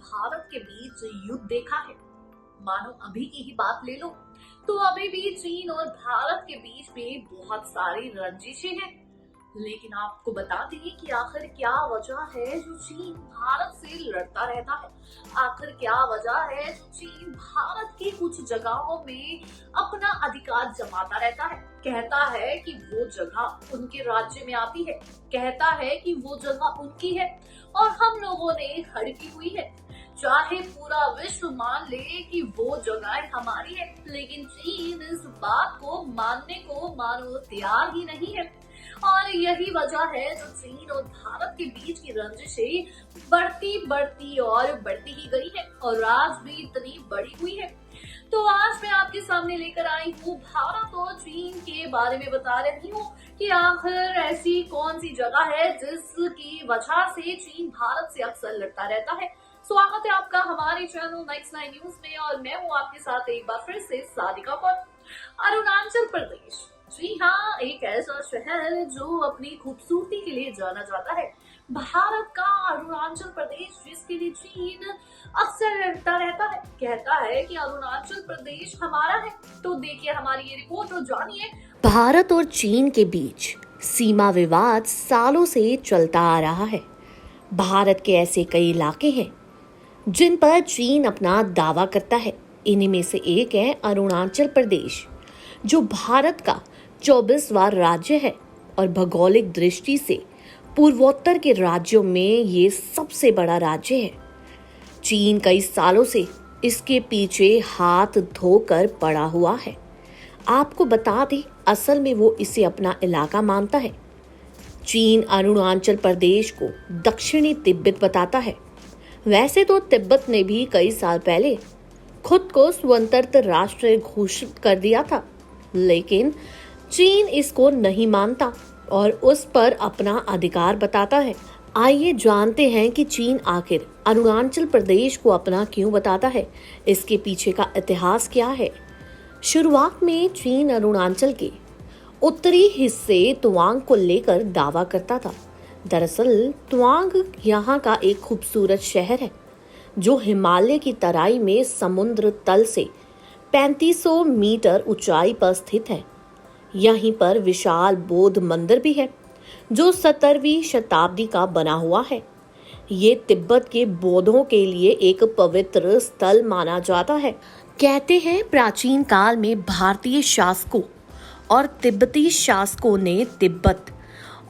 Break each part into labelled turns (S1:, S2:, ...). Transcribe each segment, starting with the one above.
S1: भारत के बीच युद्ध देखा है। मानो अभी की ही बात ले लो तो अभी भी चीन और भारत के बीच में बहुत सारी रंजिशें हैं। लेकिन आपको बता दें कि आखिर क्या वजह है जो चीन भारत से लड़ता रहता है। आखिर क्या वजह है जो चीन भारत की कुछ जगहों में अपना अधिकार जमाता रहता है। कहता है कि वो जगह उनके राज्य में आती है, कहता है कि वो जगह उनकी है और हम लोगों ने हड़पी हुई है। चाहे पूरा विश्व मान ले कि वो जगह हमारी है, लेकिन चीन इस बात को मानने को मानो तैयार ही नहीं है। और यही वजह है जो चीन और भारत के बीच की रंजिशें बढ़ती और बढ़ती ही गई है और आज भी इतनी बड़ी हुई है। तो आज मैं आपके सामने लेकर आई हूँ भारत और चीन के बारे में बता रही हूँ कि आखिर ऐसी कौन सी जगह है जिसकी वजह से चीन भारत से अक्सर लड़ता रहता है। स्वागत है आपका हमारे चैनल नेक्स्ट 9 न्यूज में और मैं हूँ आपके साथ एक बार फिर से सारिका कौर। अरुणाचल प्रदेश, जी हाँ, एक ऐसा शहर जो अपनी खूबसूरती के लिए जाना जाता है। भारत का अरुणाचल प्रदेश, जिसके लिए चीन अक्सर लड़ता रहता है, कहता है कि अरुणाचल प्रदेश हमारा है। तो देखिए हमारी ये रिपोर्ट और जानिए।
S2: भारत और चीन के बीच सीमा विवाद सालों से चलता आ रहा है। भारत के ऐसे कई इलाके हैं जिन पर चीन अपना दावा करता है। इन्हीं में से एक है अरुणाचल प्रदेश, जो भारत का 24वां राज्य है और भौगोलिक दृष्टि से पूर्वोत्तर के राज्यों में ये सबसे बड़ा राज्य है। चीन कई सालों से इसके पीछे हाथ धोकर पड़ा हुआ है। आपको बता दें, असल में वो इसे अपना इलाका मानता है। चीन अरुणाचल प्रदेश को दक्षिणी तिब्बत बताता है। वैसे तो तिब्बत ने भी कई साल पहले खुद को स्वतंत्र राष्ट्र घोषित कर दिया था, लेकिन चीन इसको नहीं मानता और उस पर अपना अधिकार बताता है। आइए जानते हैं कि चीन आखिर अरुणाचल प्रदेश को अपना क्यों बताता है, इसके पीछे का इतिहास क्या है। शुरुआत में चीन अरुणाचल के उत्तरी हिस्से तवांग को लेकर दावा करता था। दरअसल तवांग यहाँ का एक खूबसूरत शहर है जो हिमालय की तराई में समुद्र तल से 3500 मीटर ऊंचाई पर स्थित है। यहीं पर विशाल बौद्ध मंदिर भी है जो 17वीं शताब्दी का बना हुआ है। ये तिब्बत के बौद्धों के लिए एक पवित्र स्थल माना जाता है। कहते हैं प्राचीन काल में भारतीय शासकों और तिब्बती शासकों ने तिब्बत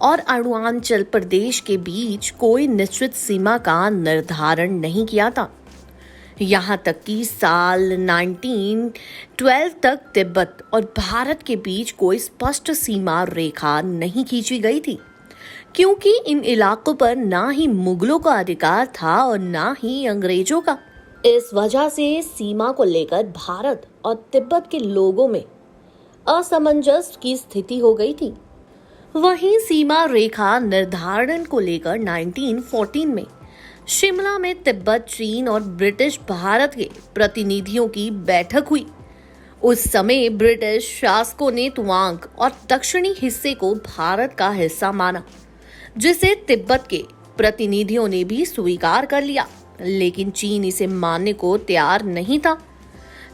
S2: और अरुणाचल प्रदेश के बीच कोई निश्चित सीमा का निर्धारण नहीं किया था। यहाँ तक कि साल 1912 तक तिब्बत और भारत के बीच कोई स्पष्ट सीमा रेखा नहीं खींची गई थी, क्योंकि इन इलाकों पर ना ही मुगलों का अधिकार था और ना ही अंग्रेजों का। इस वजह से सीमा को लेकर भारत और तिब्बत के लोगों में असमंजस की स्थिति हो गई थी। वहीं सीमा रेखा निर्धारण को लेकर 1914 में शिमला में तिब्बत, चीन और ब्रिटिश भारत के प्रतिनिधियों की बैठक हुई। उस समय ब्रिटिश शासकों ने तवांग और दक्षिणी हिस्से को भारत का हिस्सा माना, जिसे तिब्बत के प्रतिनिधियों ने भी स्वीकार कर लिया, लेकिन चीन इसे मानने को तैयार नहीं था,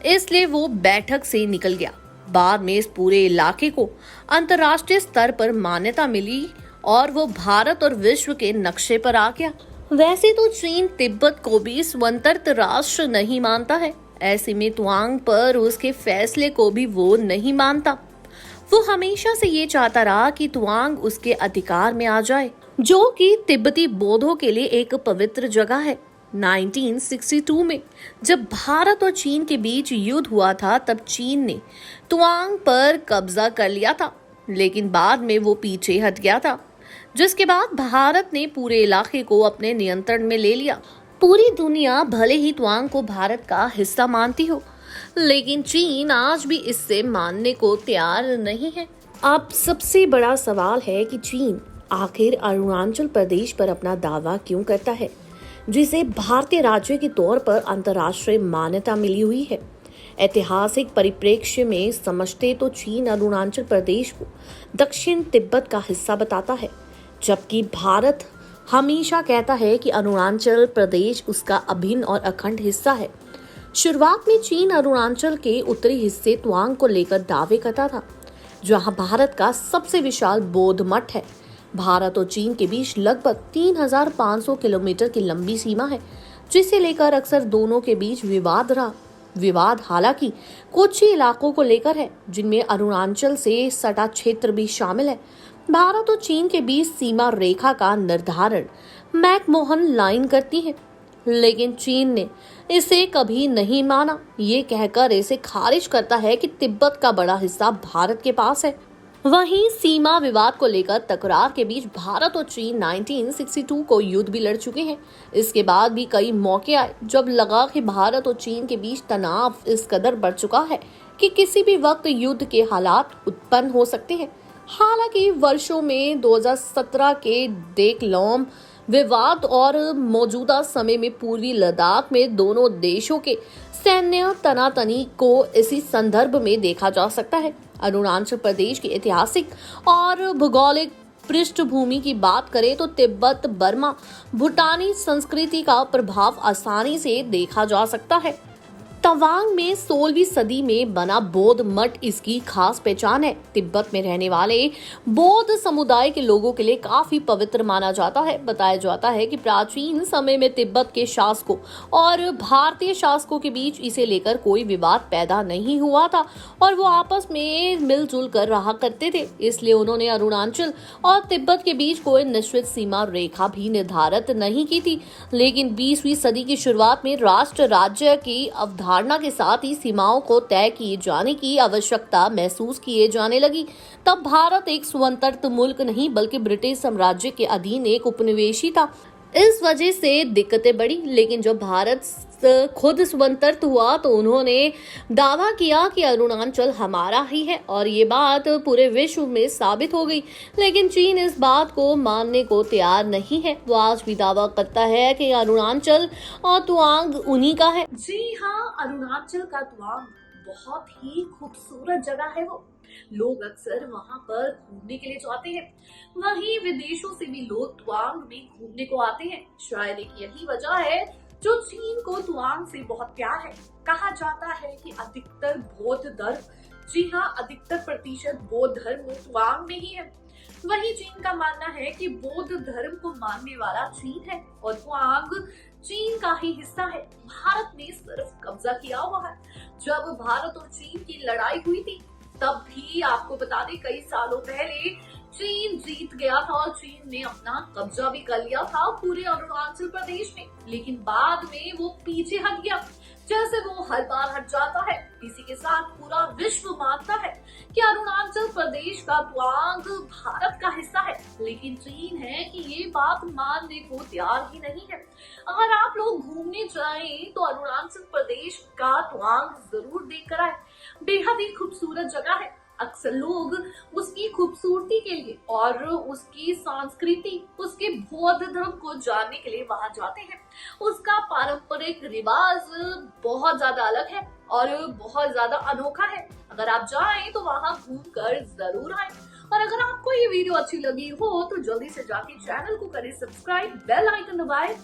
S2: इसलिए वो बैठक से निकल गया। बाद में इस पूरे इलाके को अंतर्राष्ट्रीय स्तर पर मान्यता मिली और वो भारत और विश्व के नक्शे पर आ गया। वैसे तो चीन तिब्बत को भी स्वतंत्र राष्ट्र नहीं मानता है। ऐसे में तवांग पर उसके फैसले को भी वो नहीं मानता। वो हमेशा से ये चाहता रहा कि तवांग उसके अधिकार में आ जाए, जो कि तिब्बती बौद्धों के लिए एक पवित्र जगह है। 1962 में जब भारत और चीन के बीच युद्ध हुआ था, तब चीन ने तवांग पर कब्जा कर लिया था, लेकिन बाद में वो पीछे हट गया था, जिसके बाद भारत ने पूरे इलाके को अपने नियंत्रण में ले लिया। पूरी दुनिया भले ही तवांग को भारत का हिस्सा मानती हो, लेकिन चीन आज भी इससे मानने को तैयार नहीं है। अब सबसे बड़ा सवाल है कि चीन आखिर अरुणाचल प्रदेश पर अपना दावा क्यों करता है, जिसे भारतीय राज्य के तौर पर अंतर्राष्ट्रीय मान्यता मिली हुई है। ऐतिहासिक परिप्रेक्ष्य में समझते तो चीन अरुणाचल प्रदेश को दक्षिण तिब्बत का हिस्सा बताता है, जबकि भारत हमेशा कहता है कि अरुणाचल प्रदेश उसका अभिन्न और अखंड हिस्सा है। शुरुआत में चीन अरुणाचल के उत्तरी हिस्से तवांग को लेकर दावे करता था, जहां भारत का सबसे विशाल बौद्ध मठ है। भारत और चीन के बीच लगभग 3,500 किलोमीटर की लंबी सीमा है, जिसे लेकर अक्सर दोनों के बीच विवाद रहा। विवाद हालांकि कुछ ही इलाकों को लेकर है, जिनमें अरुणाचल से सटा क्षेत्र भी शामिल है। भारत और चीन के बीच सीमा रेखा का निर्धारण मैकमोहन लाइन करती है, लेकिन चीन ने इसे कभी नहीं माना। ये कहकर इसे खारिज करता है कि तिब्बत का बड़ा हिस्सा भारत के पास है। वहीं सीमा विवाद को लेकर तकरार के बीच भारत और चीन 1962 को युद्ध भी लड़ चुके हैं। इसके बाद भी कई मौके आए जब लगा कि भारत और चीन के बीच तनाव इस कदर बढ़ चुका है कि किसी भी वक्त युद्ध के हालात उत्पन्न हो सकते हैं। हालांकि वर्षों में 2017 के डेकलॉम विवाद और मौजूदा समय में पूर्वी लद्दाख में दोनों देशों के सैन्य तनातनी को इसी संदर्भ में देखा जा सकता है। अरुणाचल प्रदेश की ऐतिहासिक और भौगोलिक पृष्ठभूमि की बात करें तो तिब्बत बर्मा भूटानी संस्कृति का प्रभाव आसानी से देखा जा सकता है। तवांग में 16वीं सदी में बना बौद्ध मठ इसकी खास पहचान है। तिब्बत में रहने वाले बौद्ध समुदाय के लोगों के लिए काफी पवित्र माना जाता है। बताया जाता है कि प्राचीन समय में तिब्बत के शासकों और भारतीय शासकों के बीच इसे लेकर कोई विवाद पैदा नहीं हुआ था और वो आपस में मिलजुल कर रहा करते थे। इसलिए उन्होंने अरुणाचल और तिब्बत के बीच कोई निश्चित सीमा रेखा भी निर्धारित नहीं की थी। लेकिन 20वीं सदी की शुरुआत में राष्ट्र राज्य की अवधारणा के साथ ही सीमाओं को तय किए जाने की आवश्यकता महसूस किए जाने लगी। तब भारत एक स्वतंत्र मुल्क नहीं बल्कि ब्रिटिश साम्राज्य के अधीन एक उपनिवेशी था। इस वजह से दिक्कतें बढ़ी, लेकिन जब भारत खुद स्वतंत्र हुआ तो उन्होंने दावा किया कि अरुणाचल हमारा ही है और ये बात पूरे विश्व में साबित हो गई। लेकिन चीन इस बात को मानने को तैयार नहीं है। वो आज भी दावा करता है कि अरुणाचल और तवांग उन्हीं का है।
S1: जी हाँ, अरुणाचल का तवांग बहुत ही खूबसूरत जगह है। वो लोग अक्सर वहां पर घूमने के लिए जाते हैं। वहीं विदेशों से भी लोग तवांग में घूमने को आते हैं। शायद एक यही वजह है जो चीन को तवांग से बहुत प्यार है। कहा जाता है कि अधिकतर बौद्ध धर्म, जी हाँ, अधिकतर प्रतिशत बौद्ध धर्म तवांग में ही है। वही चीन का मानना है कि बौद्ध धर्म को मानने वाला चीन है और तवांग चीन का ही हिस्सा है। भारत ने सिर्फ कब्जा किया हुआ है। जब भारत और चीन की लड़ाई हुई थी तब भी आपको बता दें कई सालों पहले चीन जीत गया था और चीन ने अपना कब्जा भी कर लिया था पूरे अरुणाचल प्रदेश में। लेकिन बाद में वो पीछे हट गया, जैसे वो हर बार हट जाता है। इसी के साथ पूरा विश्व मानता है कि अरुणाचल प्रदेश का तवांग भारत का हिस्सा है, लेकिन चीन है कि ये बात मानने को तैयार ही नहीं है। अगर आप लोग घूमने जाएं तो अरुणाचल प्रदेश का तवांग जरूर देख कर आए। बेहद ही खूबसूरत जगह है। अक्सर लोग उसकी खूबसूरती के लिए और उसकी संस्कृति, उसके बौद्ध धर्म को जानने के लिए वहां जाते हैं। उसका पारंपरिक रिवाज बहुत ज्यादा अलग है और बहुत ज्यादा अनोखा है। अगर आप जाएं तो वहां घूमकर जरूर आएं। और अगर आपको ये वीडियो अच्छी लगी हो तो जल्दी से जाके चैनल को करें सब्सक्राइब, बेल आइकन दबाएं